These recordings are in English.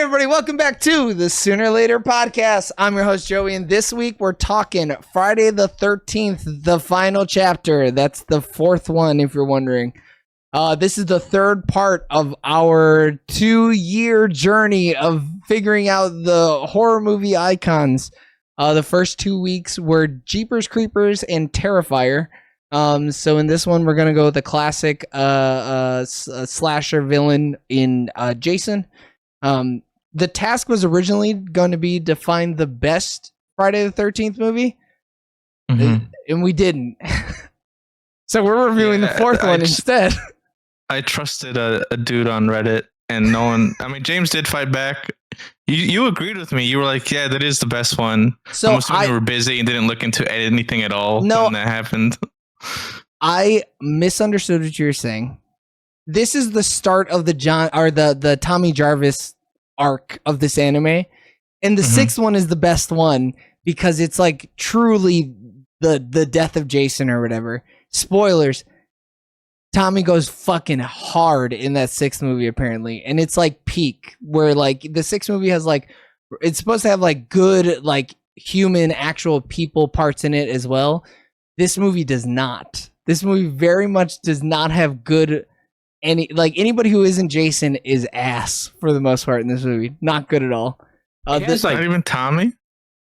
everybody? Welcome back to the Sooner or Later podcast. I'm your host, Joey, and this week we're talking Friday the 13th, the final chapter. That's the fourth one, if you're wondering. This is the third part of our 2-year journey of figuring out the horror movie icons. The first 2 weeks were Jeepers Creepers and Terrifier. So in this one, we're going to go with the classic slasher villain in Jason. The task was originally going to be to find the best Friday the 13th movie, and we didn't. So we're reviewing the fourth one instead. I trusted a dude on Reddit, and no one. I mean, James did fight back. You agreed with me. You were like, "Yeah, that is the best one." So I'm assuming you were busy and didn't look into anything at all when that happened. I misunderstood what you were saying. This is the start of the Tommy Jarvis arc of this anime, and the sixth one is the best one because it's like truly the death of Jason or whatever. Spoilers. Tommy goes fucking hard in that sixth movie apparently, and it's like peak where like the sixth movie has like it's supposed to have like good like human actual people parts in it as well. This movie does not. This movie very much does not have good. Anybody who isn't Jason is ass for the most part in this movie. Not good at all. This not even Tommy?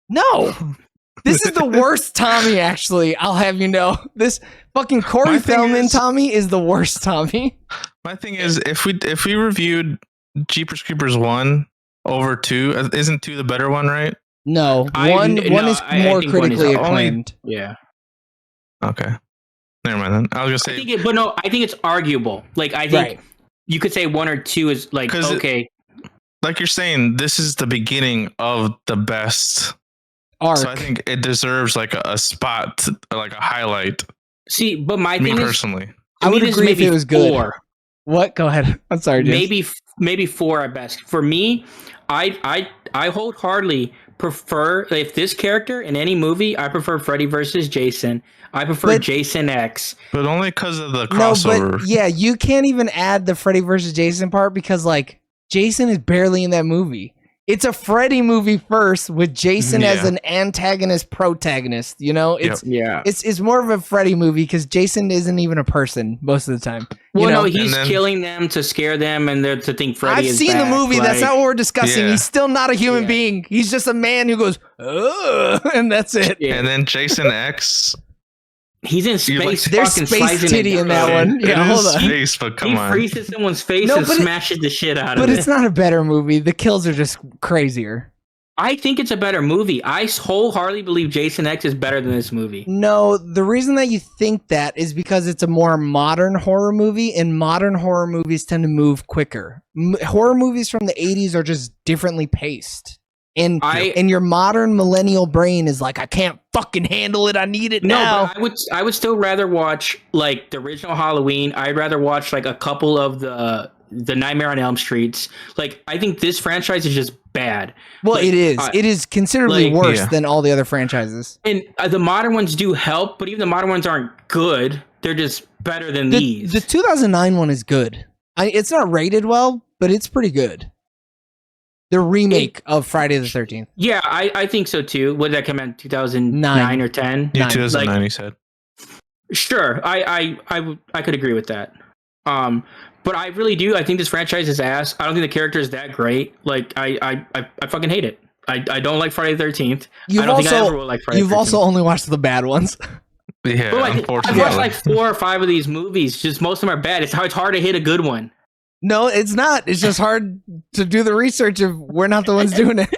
No. This is the worst Tommy, actually. I'll have you know. This fucking Corey Feldman Tommy is the worst Tommy. My thing is, if we reviewed Jeepers Creepers 1 over 2, isn't 2 the better one, right? No. One is more critically acclaimed. Yeah. Okay. Never mind then. I was gonna say, I think it's arguable. Like, I think you could say 1 or 2 is like okay. Like you're saying, this is the beginning of the best arc. So I think it deserves like a spot, like a highlight. See, but my thing personally, I would agree if it was good. 4. What? Go ahead. I'm sorry, James. Maybe 4 at best. For me, I wholeheartedly prefer if this character in any movie, I prefer Freddy versus Jason. I prefer Jason X. But only because of the crossover. No, but yeah, you can't even add the Freddy versus Jason part because like Jason is barely in that movie. It's a Freddy movie first with Jason as an antagonist protagonist, you know? It's more of a Freddy movie because Jason isn't even a person most of the time. Well, no, he's killing them to scare them and to think Freddy is I've seen back. the movie. That's not what we're discussing. He's still not a human being. He's just a man who goes, ugh, and that's it. And then Jason X... He's in space. There's space titty in that one. Yeah, hold on. Space, but come on. He freezes someone's face and smashes the shit out of it. But it's not a better movie. The kills are just crazier. I think it's a better movie. I wholeheartedly believe Jason X is better than this movie. No, the reason that you think that is because it's a more modern horror movie, and modern horror movies tend to move quicker. Horror movies from the 80s are just differently paced. And your modern millennial brain is like, I can't fucking handle it. I need it now. But I would still rather watch like the original Halloween. I'd rather watch like a couple of the Nightmare on Elm Streets. Like, I think this franchise is just bad. Well, it is. It is considerably worse than all the other franchises. And the modern ones do help, but even the modern ones aren't good. They're just better than these. The 2009 one is good. It's not rated well, but it's pretty good. The remake of Friday the 13th. Yeah, I think so too. Would that come out 2009 or 10? Yeah, 2009, he said. Sure, I could agree with that. But I really do. I think this franchise is ass. I don't think the character is that great. Like, I fucking hate it. I don't like Friday the 13th. I don't think I ever will like Friday the 13th. You've also only watched the bad ones. Yeah, unfortunately. I've watched like 4 or 5 of these movies. Just most of them are bad. It's hard to hit a good one. No, it's not. It's just hard to do the research if we're not the ones doing it.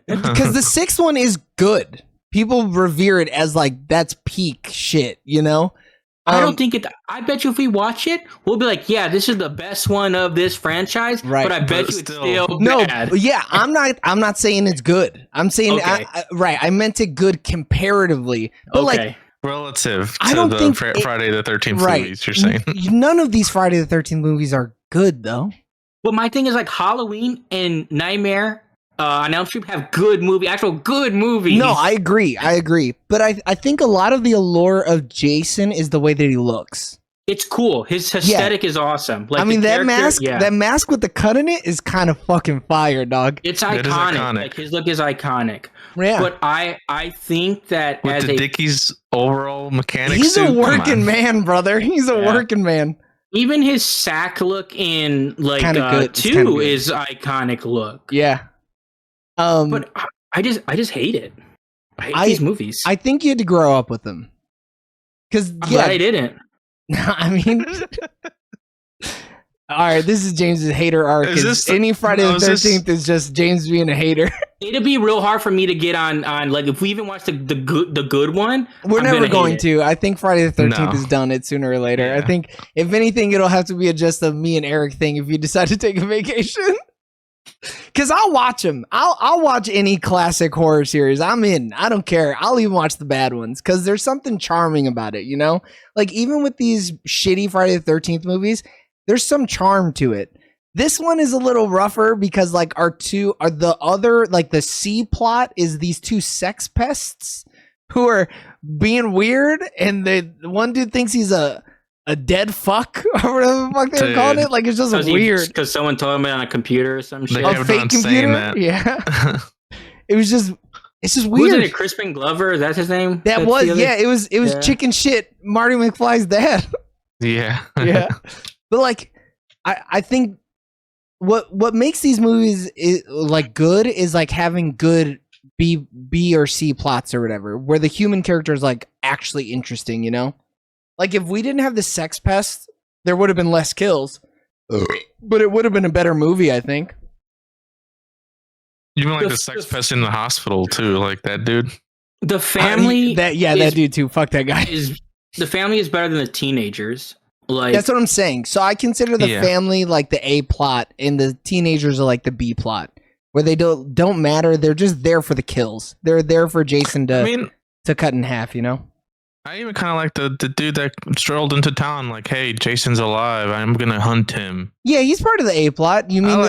Because the sixth one is good. People revere it as like, that's peak shit, you know? I don't think it. I bet you if we watch it, we'll be like, yeah, this is the best one of this franchise. Right. But I bet you it's still bad. Yeah, I'm not saying it's good. I'm saying, I meant it good comparatively. But like, relative to the Friday the 13th movies, you're saying? None of these Friday the 13th movies are good, though. But my thing is, like, Halloween and Nightmare on Elm Street have actual good movies. No, I agree. But I think a lot of the allure of Jason is the way that he looks. It's cool. His aesthetic is awesome. Like, I mean, that mask with the cut in it is kind of fucking fire, dog. It's iconic. Like, his look is iconic. Yeah. But I think that with the Dickies overall mechanics, he's a working man, brother. He's a working man. Even his sack look in like 2 is iconic look. Yeah. But I just hate it. I hate these movies. I think you had to grow up with them. Because I didn't. I mean, all right. This is James's hater arc. Any Friday the 13th is just James being a hater. It'd be real hard for me to get on like if we even watch the good one. We're never going to. I think Friday the 13th is done it sooner or later. Yeah. I think if anything, it'll have to be just a me and Eric thing if you decide to take a vacation. Because I'll watch them. I'll watch any classic horror series. I'm in. I don't care. I'll even watch the bad ones because there's something charming about it, you know? Like, even with these shitty Friday the 13th movies, there's some charm to it. This one is a little rougher because, like, the C plot is these two sex pests who are being weird, and the one dude thinks he's a dead fuck or whatever the fuck they were calling it. Like, it's just weird. Because someone told him it on a computer or some shit. A fake computer? Yeah. It's just weird. Was it Crispin Glover? Is that his name? It was chicken shit Marty McFly's dad. Yeah. Yeah. But like, I think what makes these movies good is like having good B or C plots or whatever, where the human character is like actually interesting, you know? Like, if we didn't have the sex pest, there would have been less kills. But it would have been a better movie, I think. Even like the sex pest in the hospital, too. Like, that dude. The family... that dude, too. Fuck that guy. The family is better than the teenagers. Like, that's what I'm saying. So I consider the family like the A plot, and the teenagers are like the B plot, where they don't matter. They're just there for the kills. They're there for Jason to cut in half, you know? I even kind of like the dude that strolled into town, like, "Hey, Jason's alive. I'm gonna hunt him." Yeah, he's part of the A plot. You mean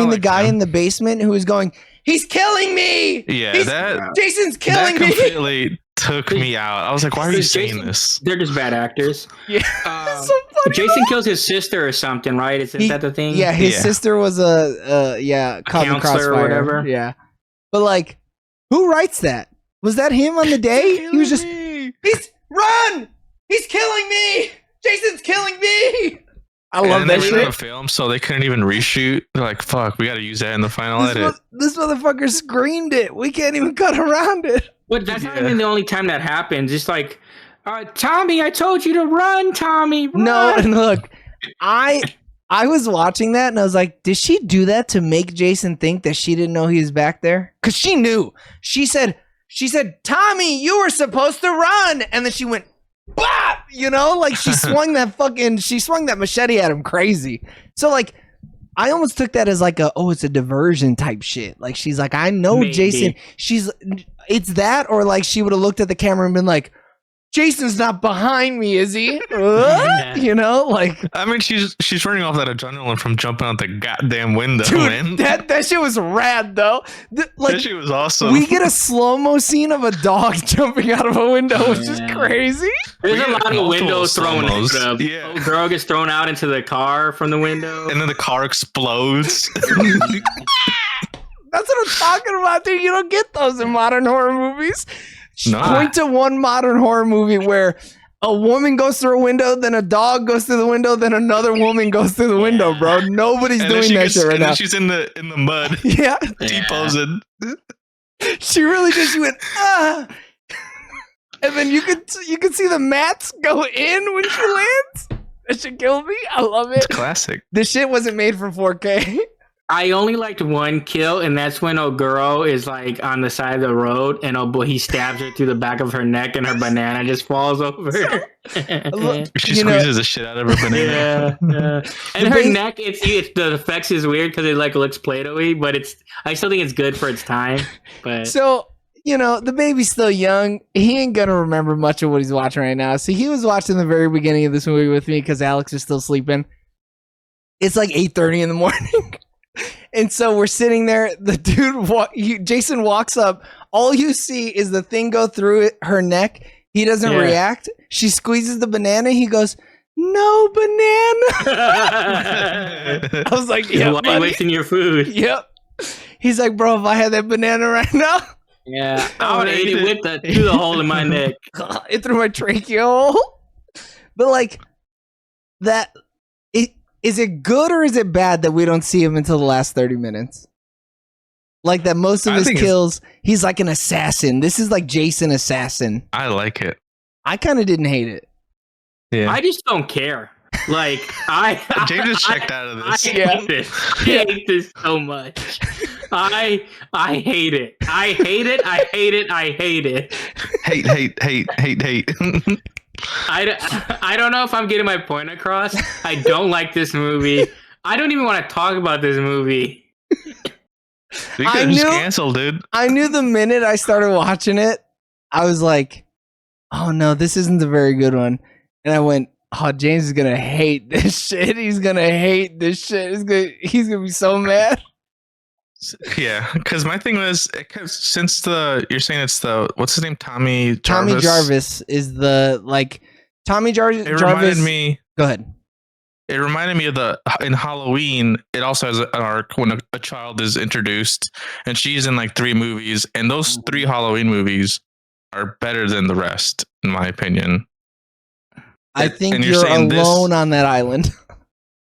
the guy in the basement who was going, "He's killing me." Yeah, Jason's killing me. That completely took me out. I was like, "Why are you saying this?" They're just bad actors. Yeah, so funny. Jason kills his sister or something, right? Is that the thing? Yeah, his sister was a counselor or whatever. Yeah, but like, who writes that? Was that him on the day? He was just Run! He's killing me! Jason's killing me! I love that shit. They were in the film, so they couldn't even reshoot. They're like, fuck, we gotta use that in the final edit. This motherfucker screamed it. We can't even cut around it. But that's not even the only time that happens. It's like, Tommy, I told you to run, Tommy. Run. No, and look, I was watching that and I was like, did she do that to make Jason think that she didn't know he was back there? Because she knew. She said, Tommy, you were supposed to run. And then she went, bop! You know, like she swung that machete at him crazy. So like, I almost took that as like it's a diversion type shit. Like she's like, I know maybe. Jason. It's that, or like she would have looked at the camera and been like, Jason's not behind me, is he? You know, like, I mean, she's running off that adrenaline from jumping out the goddamn window. Dude, man. that shit was rad though. That shit was awesome. We get a slow-mo scene of a dog jumping out of a window, which is crazy. There's a lot of windows thrown. Yeah, a girl gets thrown out into the car from the window, and then the car explodes. That's what I'm talking about, dude. You don't get those in modern horror movies. No. Point to one modern horror movie where a woman goes through a window, then a dog goes through the window, then another woman goes through the window, bro. Nobody's doing that shit right now. She's in the mud. Yeah. Deposing. She really did. She went, ah. And then you could see the mats go in when she lands. That shit killed me. I love it. It's classic. This shit wasn't made for 4K. I only liked one kill, and that's when a girl is like on the side of the road, and he stabs her through the back of her neck, and her banana just falls over. She squeezes the shit out of her banana. Yeah. And her neck, the effects is weird because it like looks Play-Doh-y, but I still think it's good for its time. But so, you know, the baby's still young. He ain't gonna remember much of what he's watching right now. So he was watching the very beginning of this movie with me because Alex is still sleeping. It's like 8:30 in the morning. And so we're sitting there. The dude, Jason walks up. All you see is the thing go through her neck. He doesn't react. She squeezes the banana. He goes, no banana. I was like, yeah, why are you wasting your food? Yep. He's like, bro, if I had that banana right now, yeah, I would eat it through the hole in my neck. It through my trachea hole. But like that, is it good or is it bad that we don't see him until the last 30 minutes? Like that most of his kills, he's like an assassin. This is like Jason Assassin. I like it. I kind of didn't hate it. Yeah. I just don't care. Like James just checked out of this. I hate this. I hate this so much. I hate it. I hate it. I hate it. I hate it. Hate. I don't know if I'm getting my point across. I don't like this movie. I don't even want to talk about this movie. You could just cancel, dude. I knew the minute I started watching it, I was like, oh no, this isn't a very good one. And I went, oh, James is going to hate this shit. He's going to hate this shit. He's going to be so mad. Yeah, because my thing was, since you're saying it's what's his name? Tommy Jarvis? Tommy Jarvis is Tommy Jarvis. It reminded me. Go ahead. It reminded me of in Halloween. It also has an arc when a child is introduced, and she's in like 3 movies, and those 3 Halloween movies are better than the rest, in my opinion. I think you're alone on that island.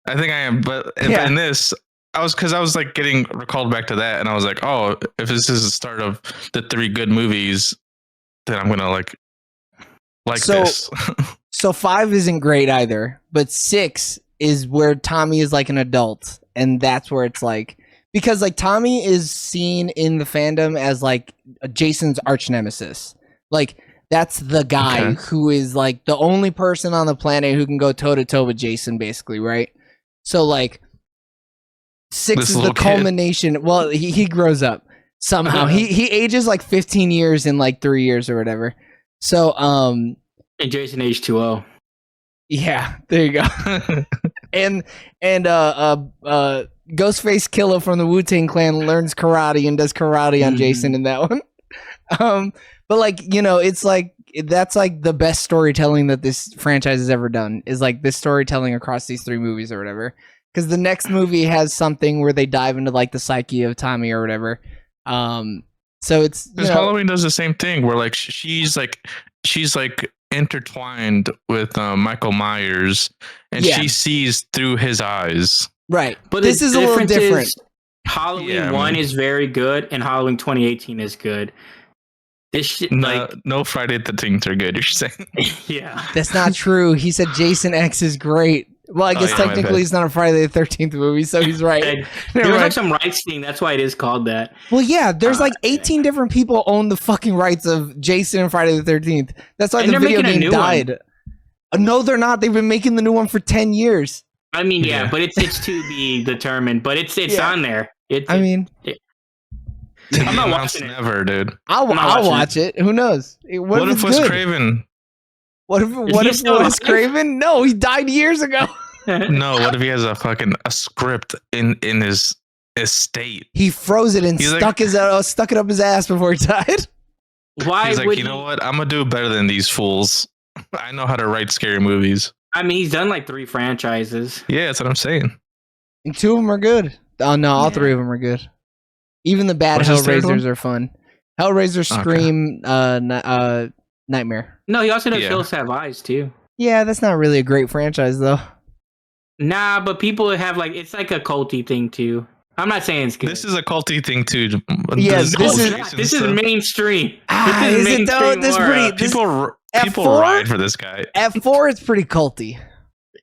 I think I am, but in this, I was like getting recalled back to that, and I was like, oh, if this is the start of the 3 good movies, then I'm gonna like this. So 5 isn't great either, but 6 is where Tommy is like an adult, and that's where it's like, because like Tommy is seen in the fandom as like Jason's arch nemesis. Like that's the guy who is like the only person on the planet who can go toe to toe with Jason, basically, right? So like 6 is the culmination. Kid. Well, he grows up somehow. He ages like 15 years in like 3 years or whatever. So and Jason aged 2-0. Yeah, there you go. and Ghostface Killer from the Wu-Tang Clan learns karate and does karate on Jason in that one. But like, you know, it's like that's like the best storytelling that this franchise has ever done, is like this storytelling across these 3 movies or whatever. Because the next movie has something where they dive into like the psyche of Tommy or whatever. So it's because Halloween does the same thing where like she's like intertwined with Michael Myers, and she sees through his eyes. Right, but this is a little different. Halloween 1 is very good, and Halloween 2018 is good. This shit, no Friday the 13th are good. You're saying? Yeah, that's not true. He said Jason X is great. Well, I guess technically it's not a Friday the 13th movie, so he's right. There's like some rights thing. That's why it is called that. Well, yeah, there's like 18 different people own the fucking rights of Jason and Friday the 13th. That's why the video game died. No, they're not. They've been making the new one for 10 years. I mean, but it's to be determined, but it's on there. I'm not watching it. Never, dude. I'll watch it. Who knows? What if Wes Craven? What if Wes Craven? No, he died years ago. No, what if he has a script in his estate? He froze it and stuck it up his ass before he died. Why? He's like, you know what? I'm gonna do better than these fools. I know how to write scary movies. I mean, he's done like 3 franchises. Yeah, that's what I'm saying. And 2 of them are good. Oh no, all 3 of them are good. Even the bad Hellraisers are fun. Hellraiser, Scream, Nightmare. No, he also does Hills Have Eyes too. Yeah, that's not really a great franchise though. Nah, but people have like, it's like a culty thing too. I'm not saying it's good. This is a culty thing too. Yes, this is mainstream. Is it though? This pretty. People ride for this guy. At 4, it's pretty culty.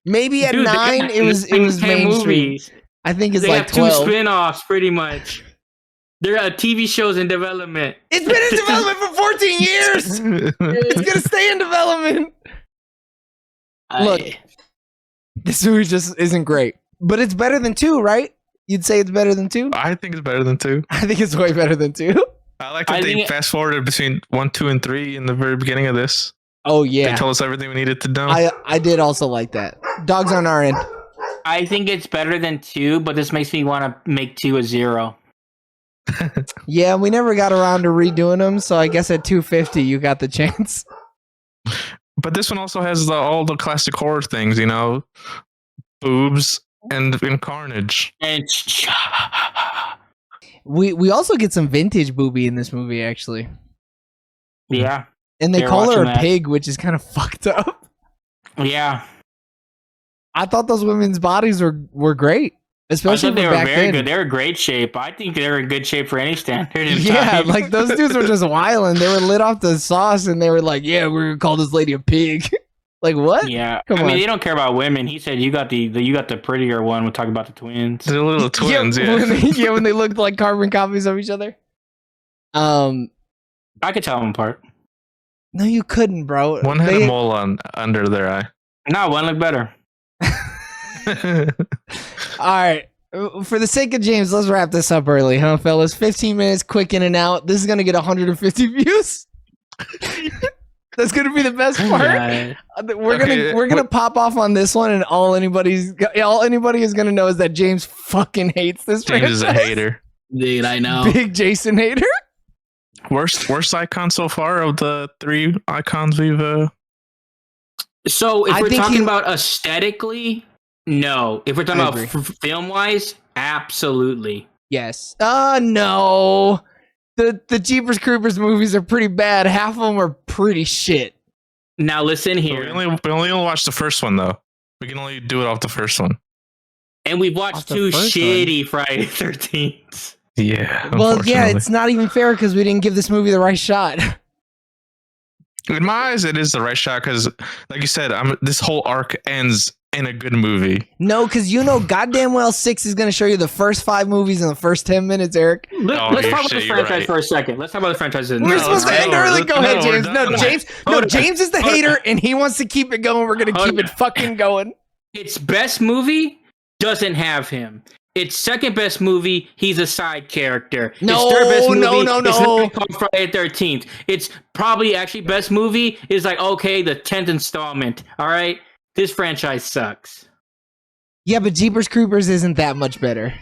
Maybe at 9, it was mainstream. Movies. I think it's like 12. They have 2 spin-offs, pretty much. There are TV shows in development. It's been in development for 14 years. It's gonna stay in development. Look, this movie just isn't great, but it's better than 2, right? You'd say it's better than 2? I think it's better than 2. I think it's way better than 2. I like that they fast forwarded between 1, 2, and 3 in the very beginning of this. Oh yeah, they told us everything we needed to know. I did also like that. Dogs on our end. I think it's better than 2, but this makes me want to make 2 a 0. Yeah, we never got around to redoing them, so I guess at 250 you got the chance. but this one also has all the classic horror things, you know, boobs and carnage. And We also get some vintage booby in this movie, actually. yeah, And they They're call her a watching that. pig, which is kind of fucked up. yeah. I thought those women's bodies were great, I especially thought they for were back very then. good. They were in great shape. I think they were in good shape for any standard. In Yeah, time. like those dudes were just wilding. They were lit off the sauce, and they were like, "Yeah, we're gonna call this lady a pig." Like what? Yeah, Come I mean on. they don't care about women. He said you got the prettier one. We're talking about the twins. The little twins, yeah. When they looked like carbon copies of each other. I could tell them apart. No, you couldn't, bro. One had a mole under their eye. No, one looked better. All right. For the sake of James, let's wrap this up early, huh, fellas? 15 minutes, quick in and out. This is gonna get 150 views. That's gonna be the best part. Yeah. We're gonna pop off on this one, and all anybody is gonna know is that James fucking hates this. James is a franchise. hater. Dude, I know. Big Jason hater. Worst icon so far of the 3 icons we've. So if I we're think talking he- about aesthetically, no. If we're talking I about agree. film wise, absolutely. Yes. No. The Jeepers Creepers movies are pretty bad. Half of them are pretty shit. Now listen We here, only watched the first one though. We can only do it off the first one. and we've Off watched the 2 first shitty Friday 13th. Yeah. Well, yeah, unfortunately. it's not even fair because we didn't give this movie the right shot. In my eyes, it is the right shot because, like you said, this whole arc ends in a good movie. No, because you know goddamn well 6 is going to show you the first 5 movies in the first 10 minutes, Eric. Let's Oh, talk you're about this shit, you're franchise right. for a second. Let's talk about the franchise. We're supposed to let's end go. early. Go No, ahead, we're James. done. No, James. No, Hold on. James is the Hold on. hater, and he wants to keep it going. We're going to Hold keep it on. fucking going. Its best movie doesn't have him. Its second best movie, he's a side character. No, its third best movie no. is not called Friday the 13th. It's probably actually best movie is like, okay, the 10th installment. All right? This franchise sucks. Yeah, but Jeepers Creepers isn't that much better.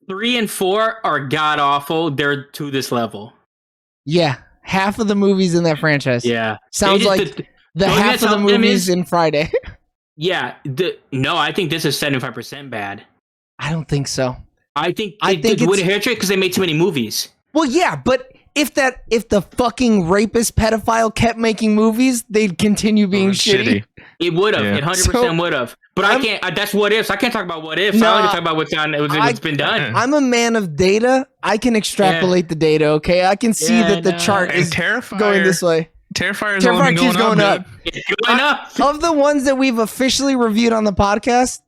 3 and 4 are god awful. They're to this level. Yeah, half of the movies in that franchise. Yeah. Sounds They just- like the only half thing of the that's helped them movies is- in Friday. Yeah. No, I think this is 75% bad. I don't think so. I think it's- would it because they made too many movies. Well, yeah, but if the fucking rapist pedophile kept making movies, they'd continue being shitty. It would have. Yeah. It 100% would have. But I can't. That's what ifs. I can't talk about what ifs. No, I only talk about what's been done. I'm a man of data. I can extrapolate the data. Okay, I can see Yeah, that the no. chart And is Terrifier going this way. Terrifier's Terrifier only keeps going up. dude. It's going up. Of the ones that we've officially reviewed on the podcast,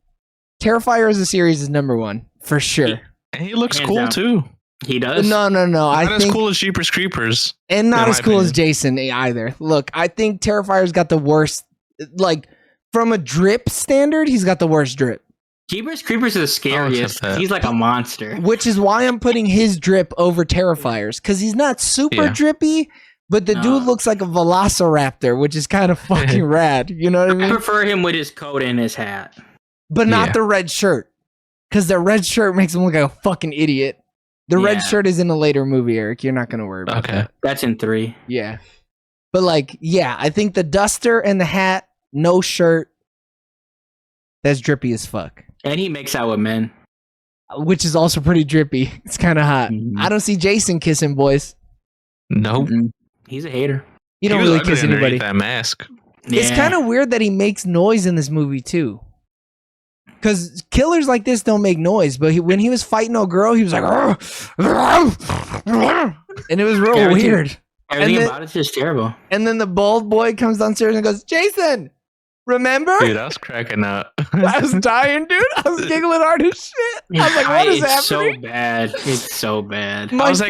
Terrifier as a series is number 1 for sure. And he looks Hands cool down. too. He does. No. Not I as think, cool as Jeepers Creepers. and not in as my cool as opinion. Jason either. Look, I think Terrifier's got the worst. Like from a drip standard, he's got the worst drip. Jeepers Creepers is the scariest. that. He's like a monster. Which is why I'm putting his drip over Terrifier's, because he's not super Yeah. drippy, but the No. dude looks like a velociraptor, which is kind of fucking rad. You know what I I mean? prefer him with his coat and his hat. But not Yeah. the red shirt, because the red shirt makes him look like a fucking idiot. The Yeah. red shirt is in a later movie, Eric. You're not gonna worry about Okay. that. That's in 3. Yeah, but like, yeah, I think the duster and the hat, no shirt, that's drippy as fuck. And he makes out with men. Which is also pretty drippy. It's kind of hot. Mhm. I don't see Jason kissing boys. Nope. Mhm. He's a hater. You don't He was really ugly kiss anybody. underneath that mask. It's Yeah. kind of weird that he makes noise in this movie too. Because killers like this don't make noise, but when he was fighting a girl, he was like, and it was real Everything- weird. Everything and then- about it's just terrible. And then the bald boy comes downstairs and goes, "Jason, remember?" Dude, I was cracking up. I was dying, dude. I was giggling hard as shit. I was like, "What is it's happening?" so bad. It's so bad. My I was fa-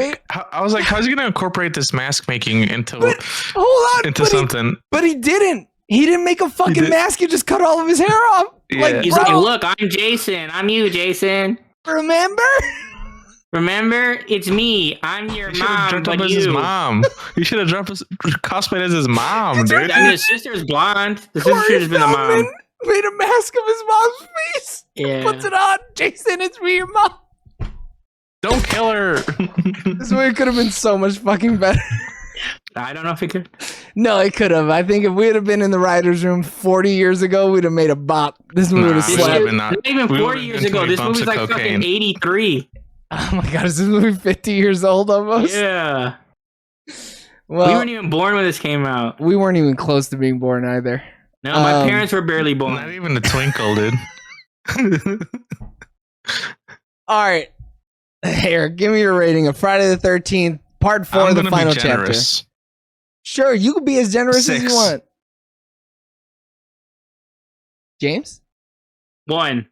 like, how's he gonna incorporate this mask making into hold on, into but something? he didn't. He didn't make a fucking did- mask. He just cut all of his hair off. Yeah. Like, He's bro, like, look, I'm Jason. I'm you, Jason. remember? Remember? It's me. I'm your You should have mom, dressed up but as his you. mom. You should have cosplayed as his mom, dude. I mean, the sister's blonde. The sister Corey should have been the Feldman mom. made a mask of his mom's face. Yeah. Puts it on. Jason, it's me, your mom. Don't kill her. This movie could have been so much fucking better. I don't know if it could. No, it could have. I think if we would have been in the writers' room 40 years ago, we'd have made a bop. This movie would have slept. Not even 40 years ago. This movie's like fucking 83. Oh my god, is this movie 50 years old almost? Yeah. Well, we weren't even born when this came out. We weren't even close to being born either. No, my parents were barely born. Not even a twinkle, dude. All right. Here, give me your rating of Friday the 13th, part 4 of the final chapter. Sure, you can be as generous as you want. James? 1.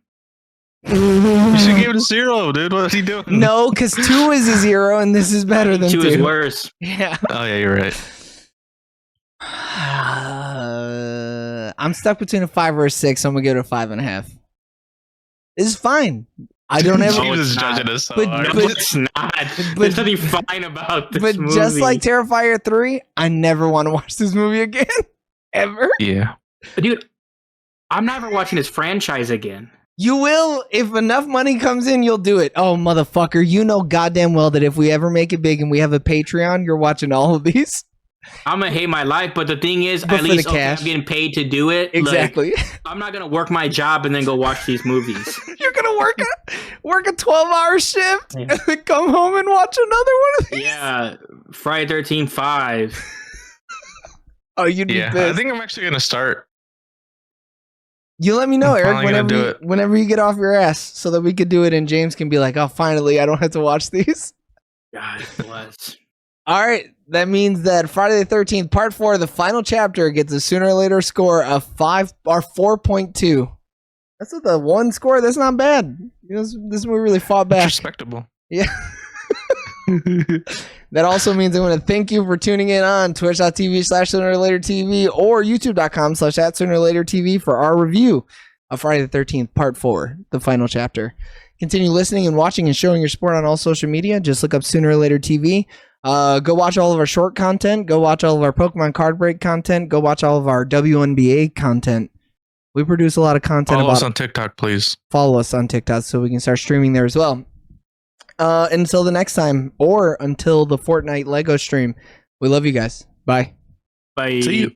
You should give it a 0, dude. What are you doing? No, because 2 is a 0, and this is better than 2. 2 is worse. Yeah. Oh, yeah, you're right. I'm stuck between a 5 or a 6, so I'm going to give it a 5.5. This is fine. I don't ever. James is judging us so hard. No, it's not. There's nothing fine about this movie. But just like Terrifier 3, I never want to watch this movie again. Ever. Yeah. Dude, I'm never watching this franchise again. You will. If enough money comes in, you'll do it. Oh, motherfucker. You know goddamn well that if we ever make it big and we have a Patreon, you're watching all of these. I'm going to hate my life, but the thing is, at least I'm getting paid to do it. Exactly. Like, I'm not going to work my job and then go watch these movies. You're going to work a 12-hour shift and then come home and watch another one of these? Yeah. Friday 13, 5. Oh, you need this. I think I'm actually going to start. You let me know, Eric, whenever you get off your ass so that we could do it and James can be like, oh, finally, I don't have to watch these. God bless. All right. That means that Friday the 13th, part 4, the final chapter, gets a sooner or later score of 4.2. That's with a 1 score. That's not bad. This movie really fought back. It's respectable. Yeah. That also means I want to thank you for tuning in on twitch.tv/soonerlatertv or youtube.com/@soonerlatertv for our review of Friday the 13th, part 4, the final chapter. Continue listening and watching and showing your support on all social media. Just look up Sooner or Later TV. Go watch all of our short content. Go watch all of our Pokemon card break content. Go watch all of our WNBA content. We produce a lot of content. Follow us on TikTok, please. Follow us on TikTok so we can start streaming there as well. Until the next time, or until the Fortnite Lego stream, we love you guys. Bye. Bye. See you.